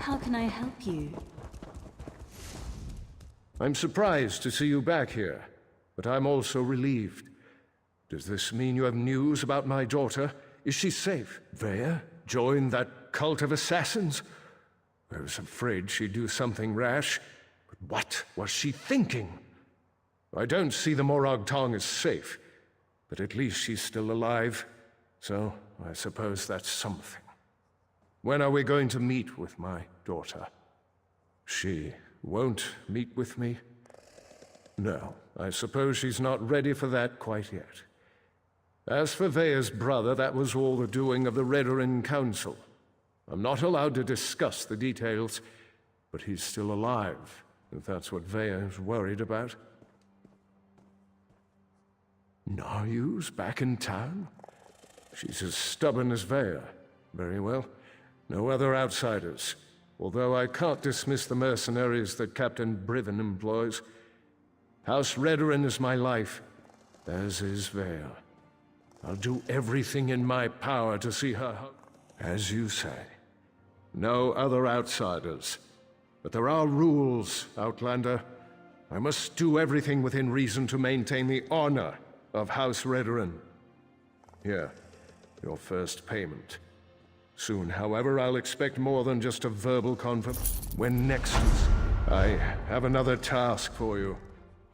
How can I help you? I'm surprised to see you back here, but I'm also relieved. Does this mean you have news about my daughter? Is she safe? Vea joined that cult of assassins? I was afraid she'd do something rash, but what was she thinking? I don't see the Morag Tong as safe, but at least she's still alive, so I suppose that's something. When are we going to meet with my daughter? She won't meet with me? No, I suppose she's not ready for that quite yet. As for Vea's brother, that was all the doing of the Redoran Council. I'm not allowed to discuss the details, but he's still alive, if that's what Vea is worried about. Naryu's back in town? She's as stubborn as Vea. Very well. No other outsiders. Although I can't dismiss the mercenaries that Captain Briven employs. House Redoran is my life, as is Vea. I'll do everything in my power to see her home. As you say, no other outsiders. But there are rules, Outlander. I must do everything within reason to maintain the honor of House Redoran. Here, your first payment. Soon, however, I'll expect more than just a verbal confirmation. When next I have another task for you.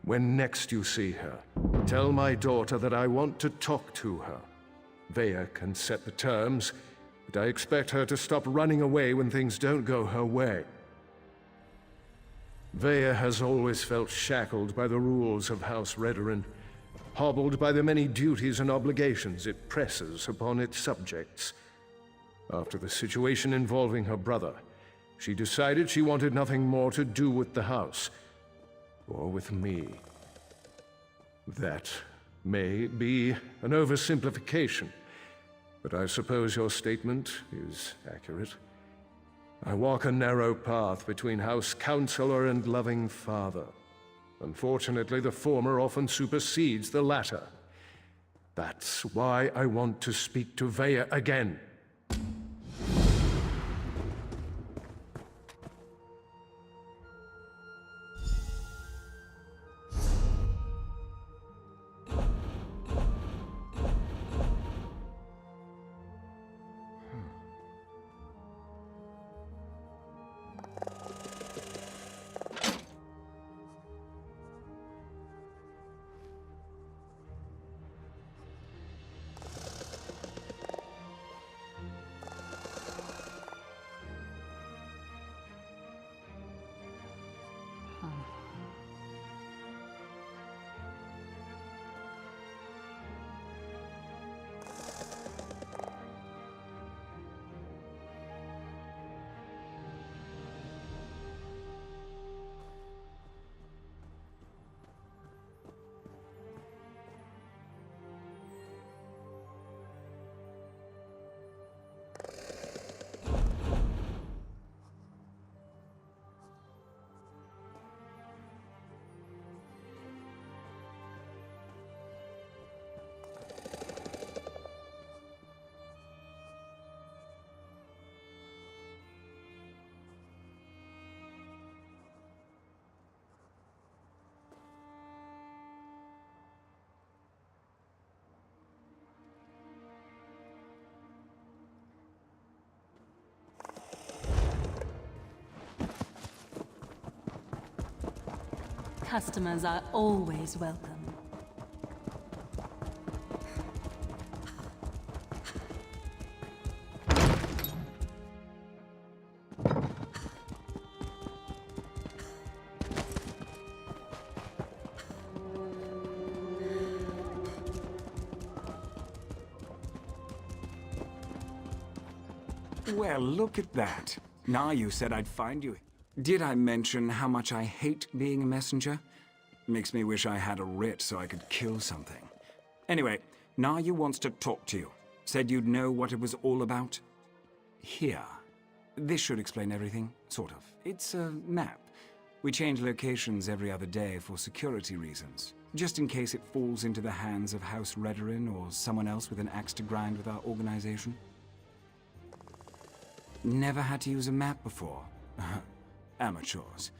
When next you see her, tell my daughter that I want to talk to her. Vea can set the terms, but I expect her to stop running away when things don't go her way. Vea has always felt shackled by the rules of House Redoran, hobbled by the many duties and obligations it presses upon its subjects. After the situation involving her brother, she decided she wanted nothing more to do with the house, or with me. That may be an oversimplification, but I suppose your statement is accurate. I walk a narrow path between House Counselor and loving father. Unfortunately, the former often supersedes the latter. That's why I want to speak to Vea again. Customers are always welcome. Well, look at that. Naryu said I'd find you. Did I mention how much I hate being a messenger? Makes me wish I had a writ so I could kill something. Anyway, Naryu wants to talk to you. Said you'd know what it was all about. Here. This should explain everything, sort of. It's a map. We change locations every other day for security reasons, just in case it falls into the hands of House Redoran or someone else with an axe to grind with our organization. Never had to use a map before. Amateurs.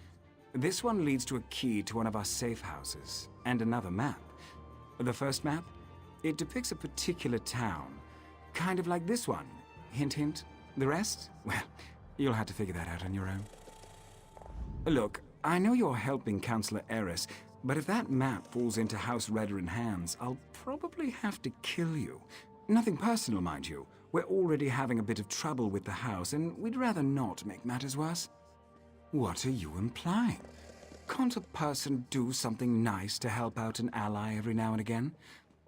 This one leads to a key to one of our safe houses, and another map. The first map? It depicts a particular town. Kind of like this one. Hint, hint. The rest? Well, you'll have to figure that out on your own. Look, I know you're helping Councillor Eris, but if that map falls into House Redoran hands, I'll probably have to kill you. Nothing personal, mind you. We're already having a bit of trouble with the house, and we'd rather not make matters worse. What are you implying? Can't a person do something nice to help out an ally every now and again?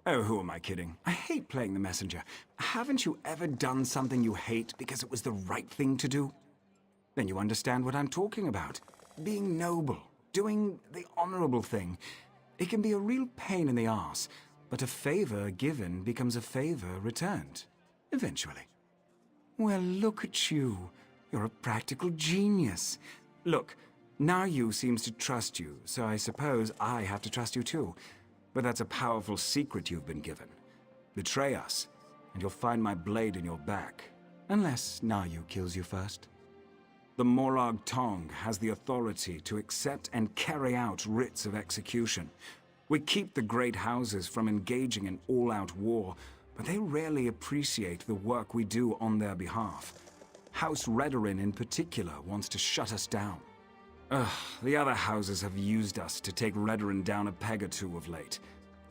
Oh, who am I kidding? I hate playing the messenger. Haven't you ever done something you hate because it was the right thing to do? Then you understand what I'm talking about. Being noble, doing the honorable thing. It can be a real pain in the arse, but a favor given becomes a favor returned. Eventually. Well, look at you. You're a practical genius. Look, Nayu seems to trust you, so I suppose I have to trust you too. But that's a powerful secret you've been given. Betray us, and you'll find my blade in your back. Unless Nayu kills you first. The Morag Tong has the authority to accept and carry out writs of execution. We keep the great houses from engaging in all-out war, but they rarely appreciate the work we do on their behalf. House Redoran in particular wants to shut us down. The other houses have used us to take Redoran down a peg or two of late.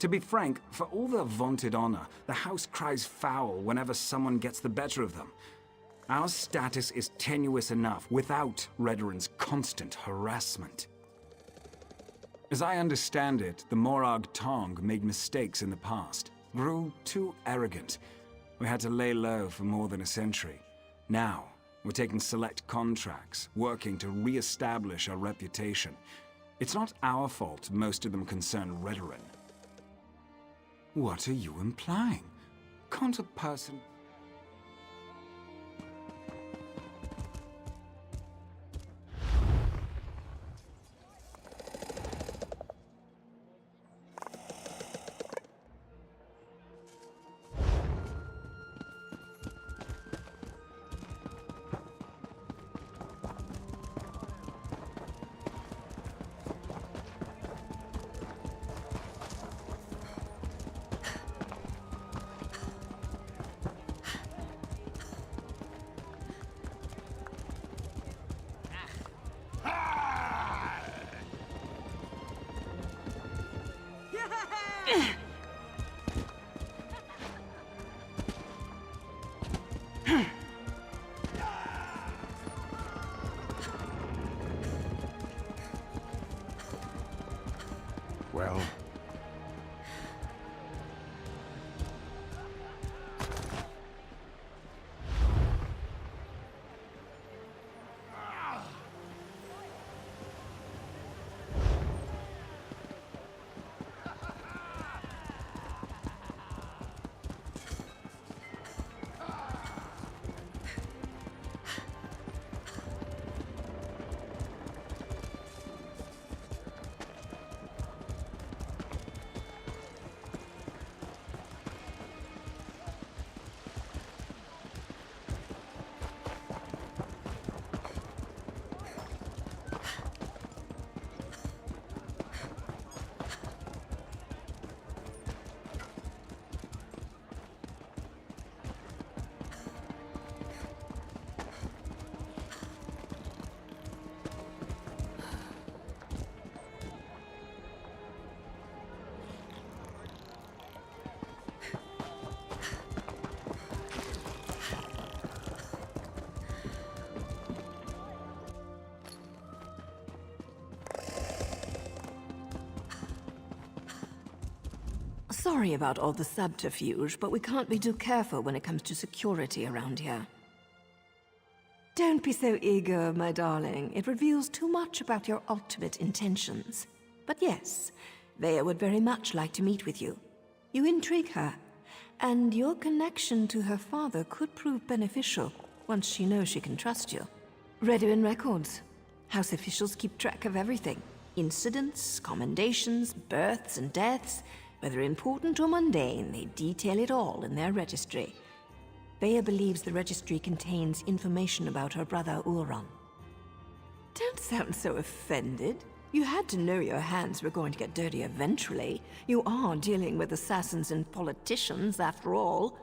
To be frank, for all their vaunted honor, the house cries foul whenever someone gets the better of them. Our status is tenuous enough without Redoran's constant harassment. As I understand it, the Morag Tong made mistakes in the past, grew too arrogant. We had to lay low for more than a century. Now, we're taking select contracts, working to re-establish our reputation. It's not our fault most of them concern Redoran. What are you implying? Can't a person... Well, Sorry about all the subterfuge, but we can't be too careful when it comes to security around here. Don't be so eager, my darling. It reveals too much about your ultimate intentions. But yes, Vea would very much like to meet with you. You intrigue her, and your connection to her father could prove beneficial once she knows she can trust you. Redoran records. House officials keep track of everything. Incidents, commendations, births and deaths. Whether important or mundane, they detail it all in their registry. Vea believes the registry contains information about her brother Ulron. Don't sound so offended. You had to know your hands were going to get dirty eventually. You are dealing with assassins and politicians, after all.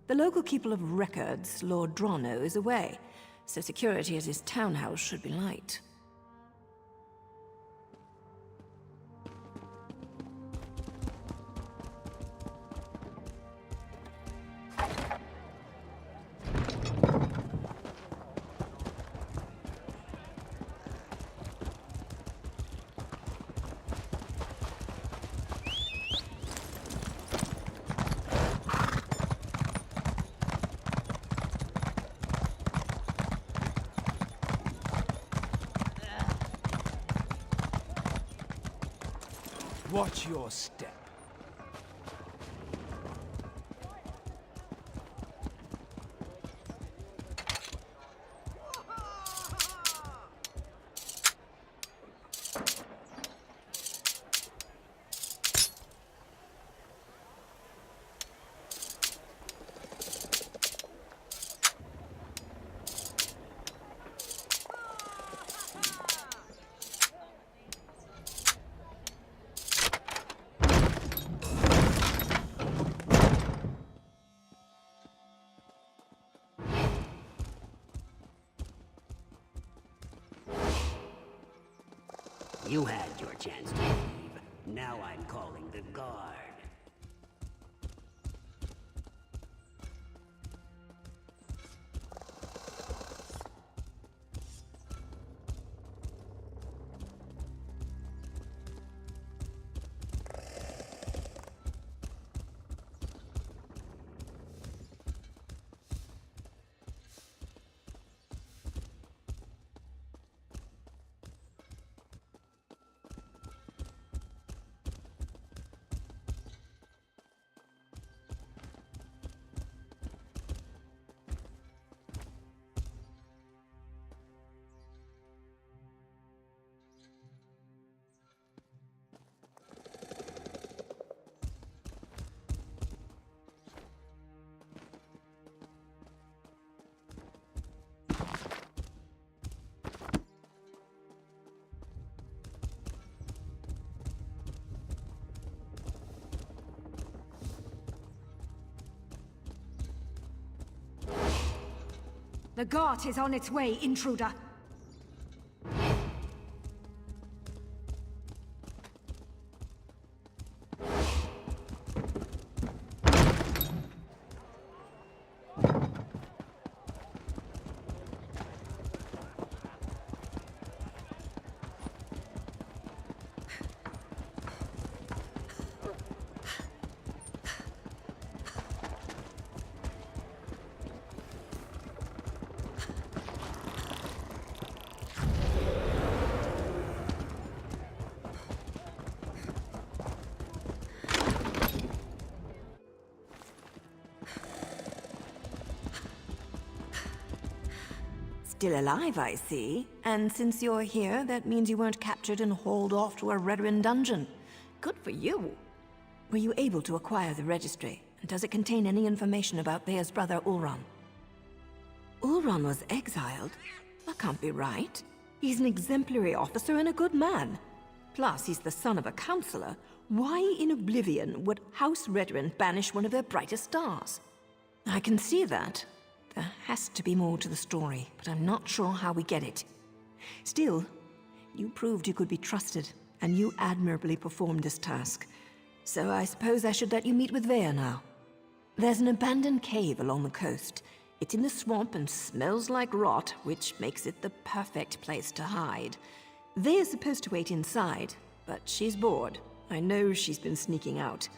The local keeper of records, Lord Drano, is away, so security at his townhouse should be light. Watch your step. You had your chance to leave. Now I'm calling the guard. The Gart is on its way, intruder. Still alive, I see. And since you're here, that means you weren't captured and hauled off to a Redoran dungeon. Good for you. Were you able to acquire the registry? And does it contain any information about Thea's brother, Ulron? Ulron was exiled? That can't be right. He's an exemplary officer and a good man. Plus, he's the son of a counselor. Why in oblivion would House Redoran banish one of their brightest stars? I can see that. There has to be more to the story, but I'm not sure how we get it. Still, you proved you could be trusted, and you admirably performed this task. So I suppose I should let you meet with Vea now. There's an abandoned cave along the coast. It's in the swamp and smells like rot, which makes it the perfect place to hide. Vea's supposed to wait inside, but she's bored. I know she's been sneaking out.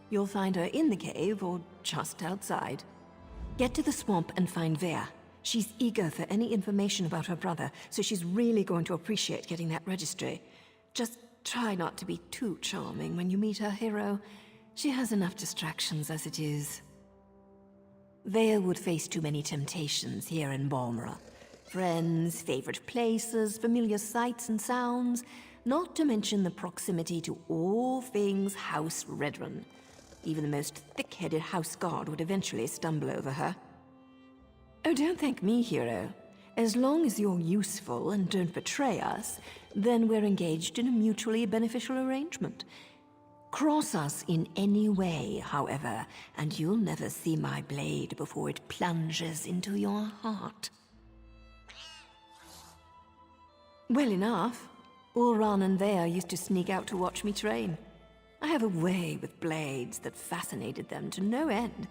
You'll find her in the cave or just outside. Get to the swamp and find Vea. She's eager for any information about her brother, so she's really going to appreciate getting that registry. Just try not to be too charming when you meet her hero. She has enough distractions as it is. Vea would face too many temptations here in Balmora. Friends, favorite places, familiar sights and sounds, not to mention the proximity to all things House Redoran. Even the most thick-headed house guard would eventually stumble over her. Oh, don't thank me, hero. As long as you're useful and don't betray us, then we're engaged in a mutually beneficial arrangement. Cross us in any way, however, and you'll never see my blade before it plunges into your heart. Well enough. Ulran and Vea used to sneak out to watch me train. I have a way with blades that fascinated them to no end.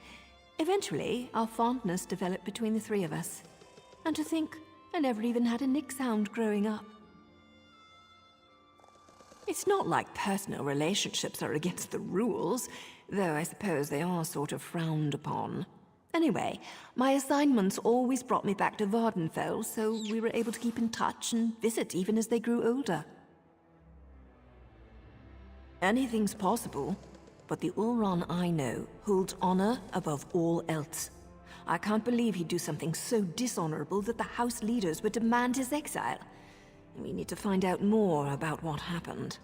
Eventually, our fondness developed between the three of us. And to think, I never even had a nick sound growing up. It's not like personal relationships are against the rules, though I suppose they are sort of frowned upon. Anyway, my assignments always brought me back to Vardenfell, so we were able to keep in touch and visit even as they grew older. Anything's possible, but the Ulran I know holds honor above all else. I can't believe he'd do something so dishonorable that the House leaders would demand his exile. We need to find out more about what happened.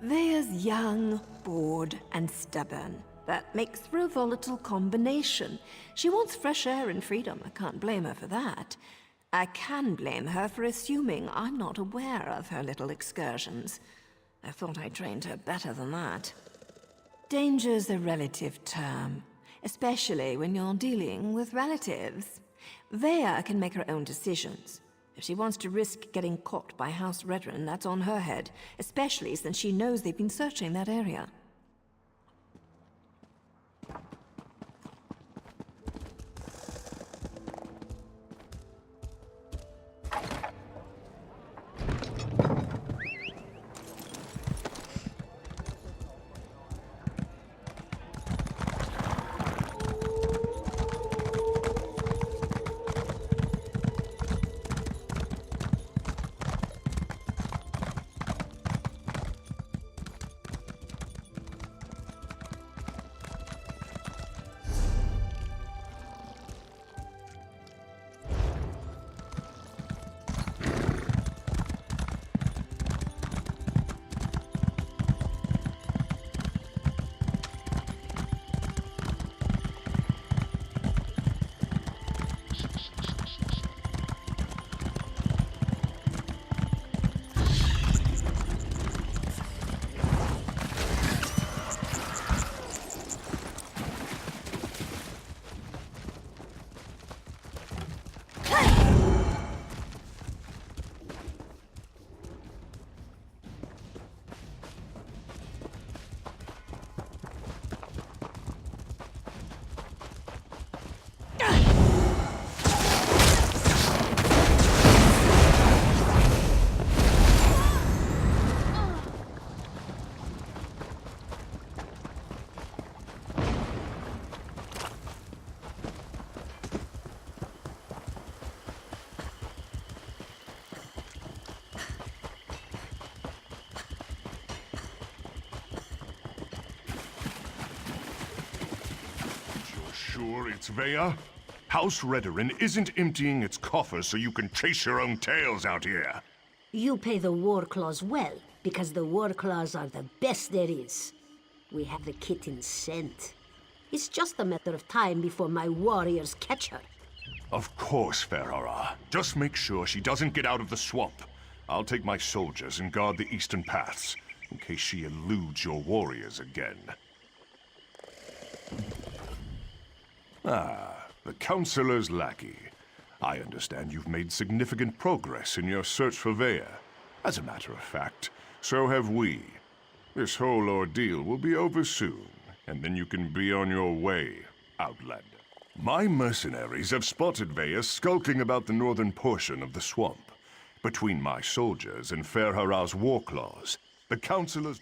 Vea's young, bored, and stubborn. That makes for a volatile combination. She wants fresh air and freedom. I can't blame her for that. I can blame her for assuming I'm not aware of her little excursions. I thought I trained her better than that. Danger's a relative term, especially when you're dealing with relatives. Vea can make her own decisions. If she wants to risk getting caught by House Redren, that's on her head, especially since she knows they've been searching that area. Sure it's Vea? House Redoran isn't emptying its coffers so you can chase your own tails out here. You pay the war claws well, because the war claws are the best there is. We have the kitten scent. It's just a matter of time before my warriors catch her. Of course, Ferhara. Just make sure she doesn't get out of the swamp. I'll take my soldiers and guard the eastern paths, in case she eludes your warriors again. Ah, the Councilor's lackey. I understand you've made significant progress in your search for Vea. As a matter of fact, so have we. This whole ordeal will be over soon, and then you can be on your way, Outlander. My mercenaries have spotted Vea skulking about the northern portion of the swamp. Between my soldiers and Ferhara's war claws, the Councilor's...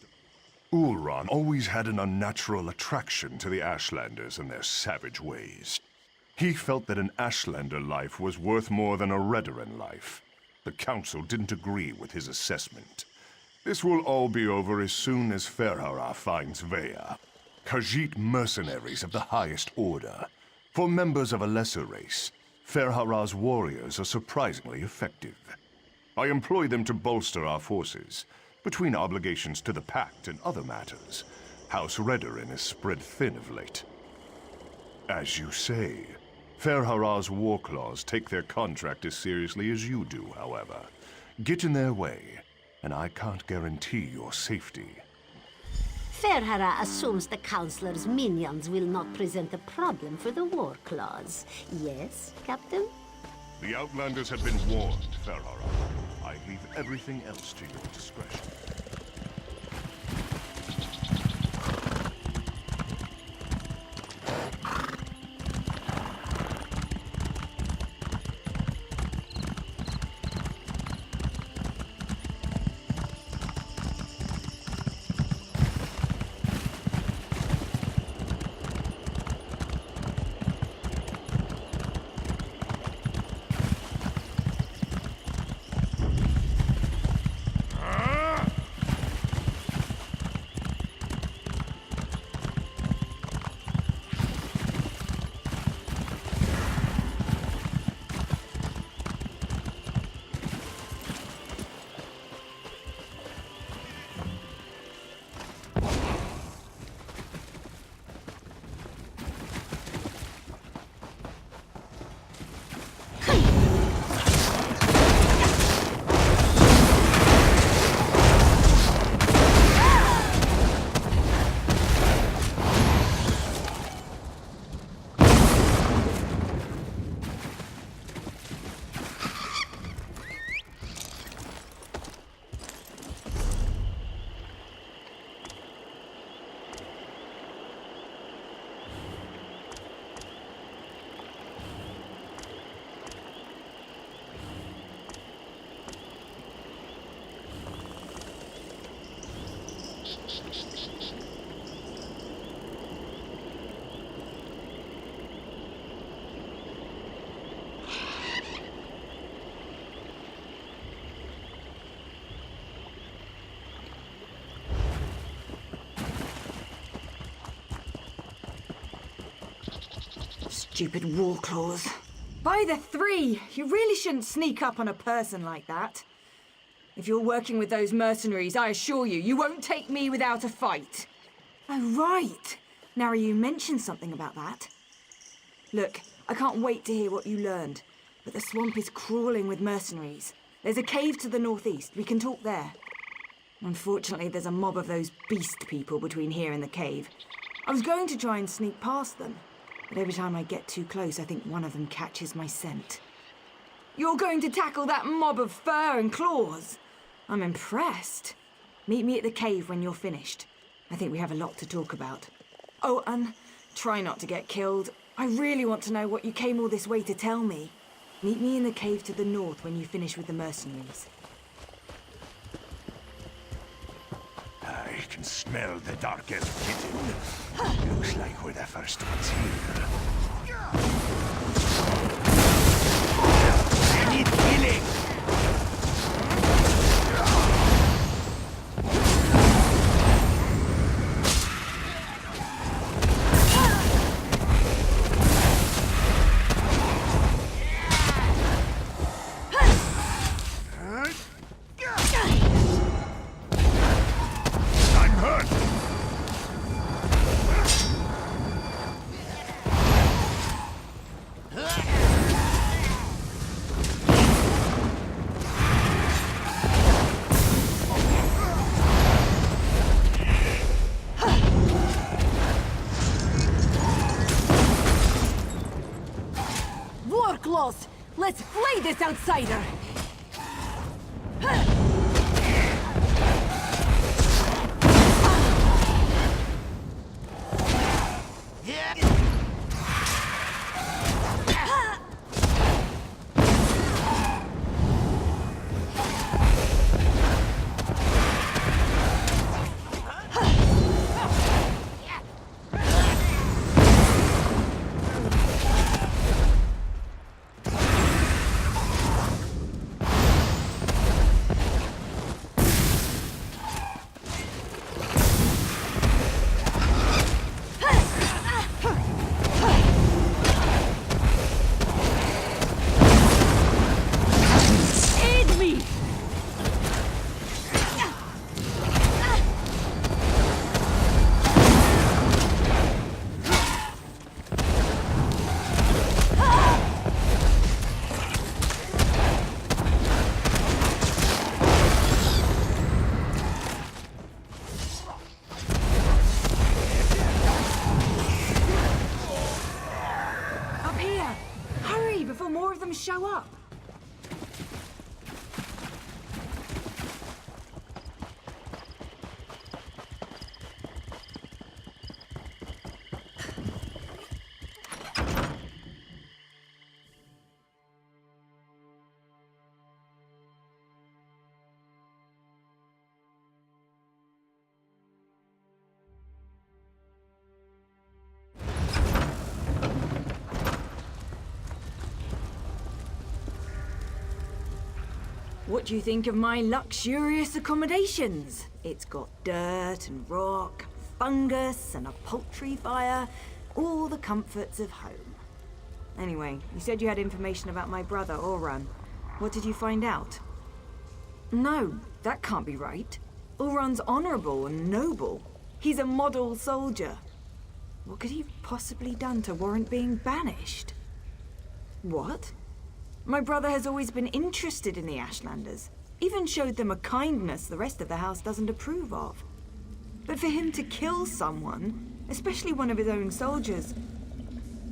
Ulran always had an unnatural attraction to the Ashlanders and their savage ways. He felt that an Ashlander life was worth more than a Redoran life. The Council didn't agree with his assessment. This will all be over as soon as Ferhara finds Vea. Khajiit mercenaries of the highest order. For members of a lesser race, Ferhara's warriors are surprisingly effective. I employ them to bolster our forces. Between obligations to the Pact and other matters, House Redoran is spread thin of late. As you say, Fair Hara's war claws take their contract as seriously as you do, however. Get in their way, and I can't guarantee your safety. Ferhara assumes the Councilor's minions will not present a problem for the war clause. Yes, Captain? The Outlanders have been warned, Fair Hara. I leave everything else to your discretion. Stupid war claws. By the three! You really shouldn't sneak up on a person like that. If you're working with those mercenaries, I assure you, you won't take me without a fight. Oh, right. Now you mentioned something about that. Look, I can't wait to hear what you learned, but the swamp is crawling with mercenaries. There's a cave to the northeast. We can talk there. Unfortunately, there's a mob of those beast people between here and the cave. I was going to try and sneak past them, but every time I get too close, I think one of them catches my scent. You're going to tackle that mob of fur and claws? I'm impressed. Meet me at the cave when you're finished. I think we have a lot to talk about. Oh, and try not to get killed. I really want to know what you came all this way to tell me. Meet me in the cave to the north when you finish with the mercenaries. I can smell the dark elf kitten. Looks like we're the first ones here. I need healing! Let's flay this outsider! show up? What do you think of my luxurious accommodations? It's got dirt and rock, fungus and a poultry fire, all the comforts of home. Anyway, you said you had information about my brother, Oran. What did you find out? No, that can't be right. Oran's honorable and noble. He's a model soldier. What could he have possibly done to warrant being banished? What? My brother has always been interested in the Ashlanders. Even showed them a kindness the rest of the house doesn't approve of. But for him to kill someone, especially one of his own soldiers,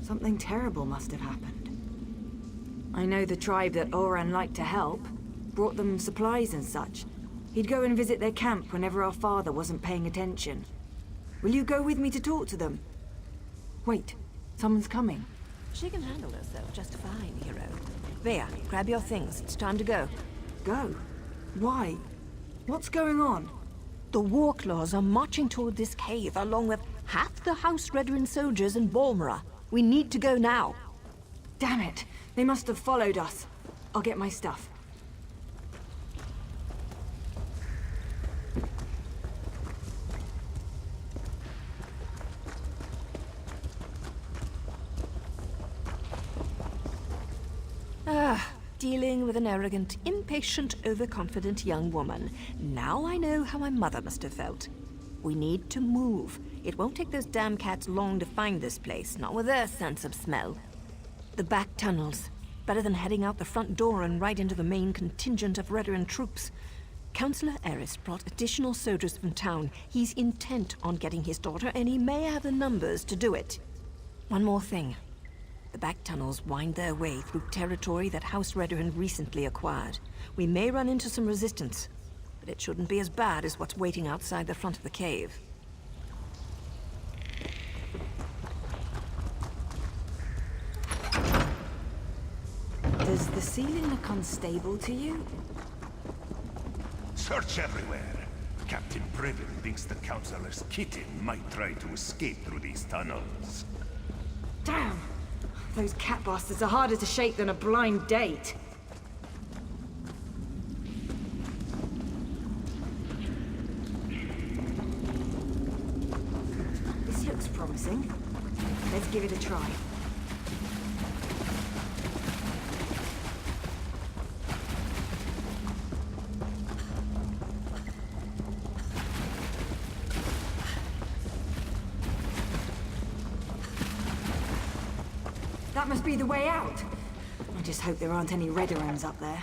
something terrible must have happened. I know the tribe that Oran liked to help, brought them supplies and such. He'd go and visit their camp whenever our father wasn't paying attention. Will you go with me to talk to them? Wait, someone's coming. She can handle herself just fine, hero. Vea, grab your things. It's time to go. Go? Why? What's going on? The Warclaws are marching toward this cave, along with half the House Redoran soldiers in Balmora. We need to go now. Damn it! They must have followed us. I'll get my stuff. Dealing with an arrogant, impatient, overconfident young woman. Now I know how my mother must have felt. We need to move. It won't take those damn cats long to find this place, not with their sense of smell. The back tunnels. Better than heading out the front door and right into the main contingent of Redoran troops. Councillor Eris brought additional soldiers from town. He's intent on getting his daughter, and he may have the numbers to do it. One more thing. The back tunnels wind their way through territory that House Redoran recently acquired. We may run into some resistance, but it shouldn't be as bad as what's waiting outside the front of the cave. Does the ceiling look unstable to you? Search everywhere. Captain Privin thinks the Councillor's kitten might try to escape through these tunnels. Damn! Those cat bastards are harder to shake than a blind date. This looks promising. Let's give it a try. That must be the way out. I just hope there aren't any Redorans up there.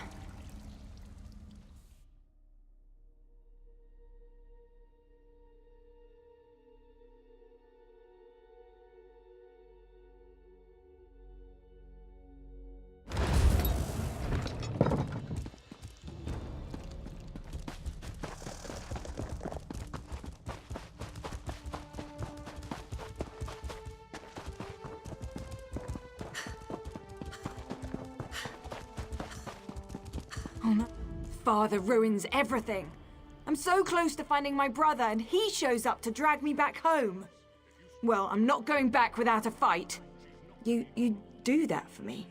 Oh no. Father ruins everything. I'm so close to finding my brother, and he shows up to drag me back home. Well, I'm not going back without a fight. You do that for me.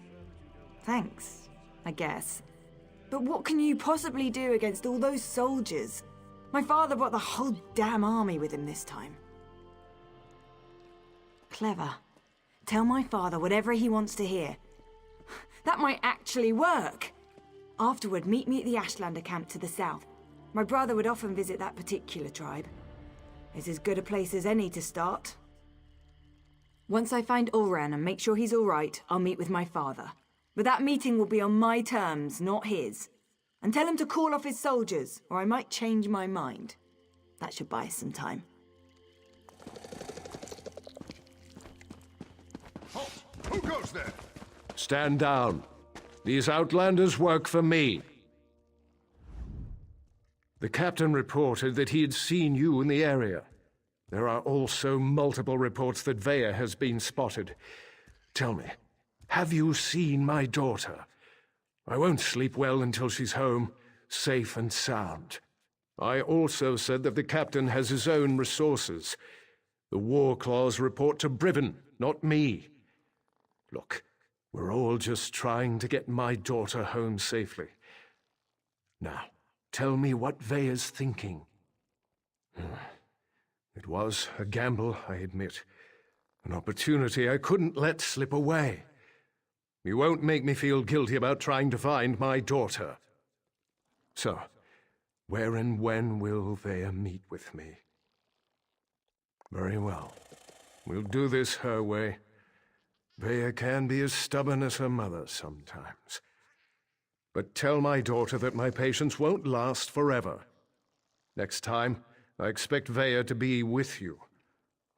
Thanks, I guess. But what can you possibly do against all those soldiers? My father brought the whole damn army with him this time. Clever. Tell my father whatever he wants to hear. That might actually work. Afterward, meet me at the Ashlander camp to the south. My brother would often visit that particular tribe. It's as good a place as any to start. Once I find Ulran and make sure he's all right, I'll meet with my father. But that meeting will be on my terms, not his. And tell him to call off his soldiers, or I might change my mind. That should buy us some time. Halt! Who goes there? Stand down. These outlanders work for me. The captain reported that he had seen you in the area. There are also multiple reports that Vea has been spotted. Tell me, have you seen my daughter? I won't sleep well until she's home, safe and sound. I also said that the captain has his own resources. The war claws report to Briven, not me. Look, we're all just trying to get my daughter home safely. Now, tell me what Vea's thinking. It was a gamble, I admit. An opportunity I couldn't let slip away. You won't make me feel guilty about trying to find my daughter. So, where and when will Vea meet with me? Very well. We'll do this her way. Vea can be as stubborn as her mother sometimes. But tell my daughter that my patience won't last forever. Next time, I expect Vea to be with you.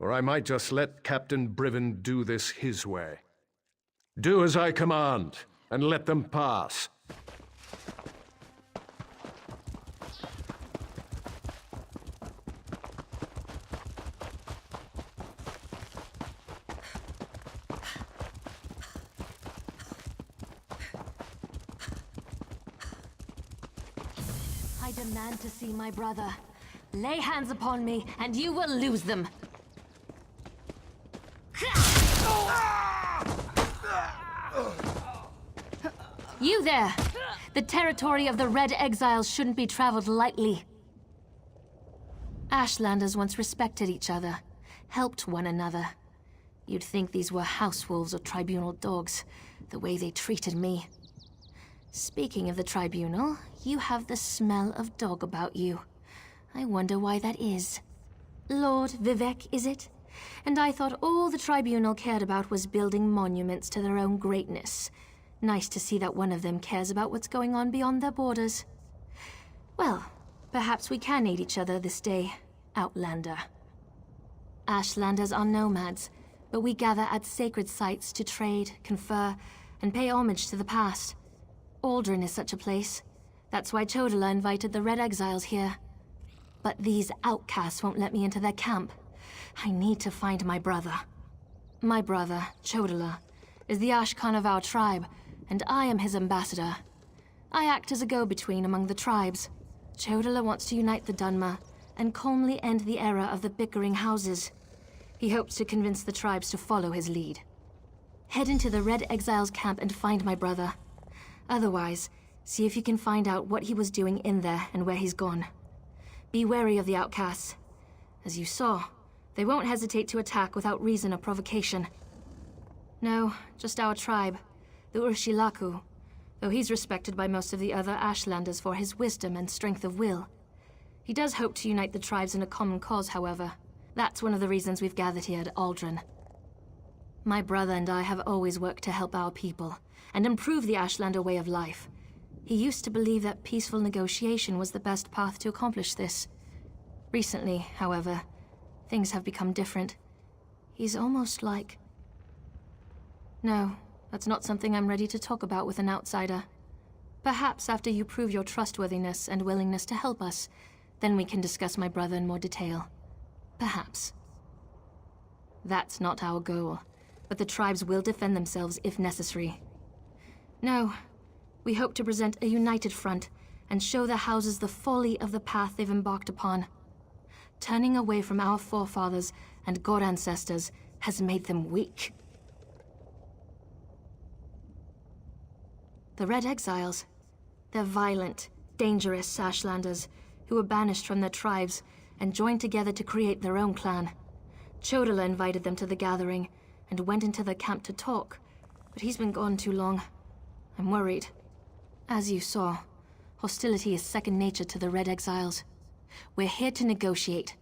Or I might just let Captain Briven do this his way. Do as I command, and let them pass. I demand to see my brother. Lay hands upon me, and you will lose them. You there! The territory of the Red Exiles shouldn't be traveled lightly. Ashlanders once respected each other, helped one another. You'd think these were house wolves or tribunal dogs, the way they treated me. Speaking of the tribunal, you have the smell of dog about you. I wonder why that is. Lord Vivek, is it? And I thought all the tribunal cared about was building monuments to their own greatness. Nice to see that one of them cares about what's going on beyond their borders. Well, perhaps we can aid each other this day, Outlander. Ashlanders are nomads, but we gather at sacred sites to trade, confer, and pay homage to the past. Aldrin is such a place. That's why Chodala invited the Red Exiles here. But these outcasts won't let me into their camp. I need to find my brother. My brother, Chodala, is the Ashkan of our tribe, and I am his ambassador. I act as a go-between among the tribes. Chodala wants to unite the Dunmer and calmly end the era of the bickering houses. He hopes to convince the tribes to follow his lead. Head into the Red Exiles camp and find my brother. Otherwise, see if you can find out what he was doing in there and where he's gone. Be wary of the outcasts. As you saw, they won't hesitate to attack without reason or provocation. No, just our tribe, the Urshilaku, though he's respected by most of the other Ashlanders for his wisdom and strength of will. He does hope to unite the tribes in a common cause, however. That's one of the reasons we've gathered here at Aldrin. My brother and I have always worked to help our people and improve the Ashlander way of life. He used to believe that peaceful negotiation was the best path to accomplish this. Recently, however, things have become different. He's almost like... No, that's not something I'm ready to talk about with an outsider. Perhaps after you prove your trustworthiness and willingness to help us, then we can discuss my brother in more detail. Perhaps. That's not our goal, but the tribes will defend themselves if necessary. No, we hope to present a united front and show the houses the folly of the path they've embarked upon. Turning away from our forefathers and god ancestors has made them weak. The Red Exiles. They're violent, dangerous Ashlanders who were banished from their tribes and joined together to create their own clan. Chodala invited them to the gathering and went into their camp to talk, but he's been gone too long. I'm worried. As you saw, hostility is second nature to the Red Exiles. We're here to negotiate,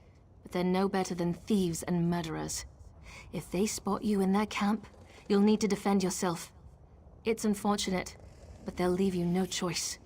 but they're no better than thieves and murderers. If they spot you in their camp, you'll need to defend yourself. It's unfortunate, but they'll leave you no choice.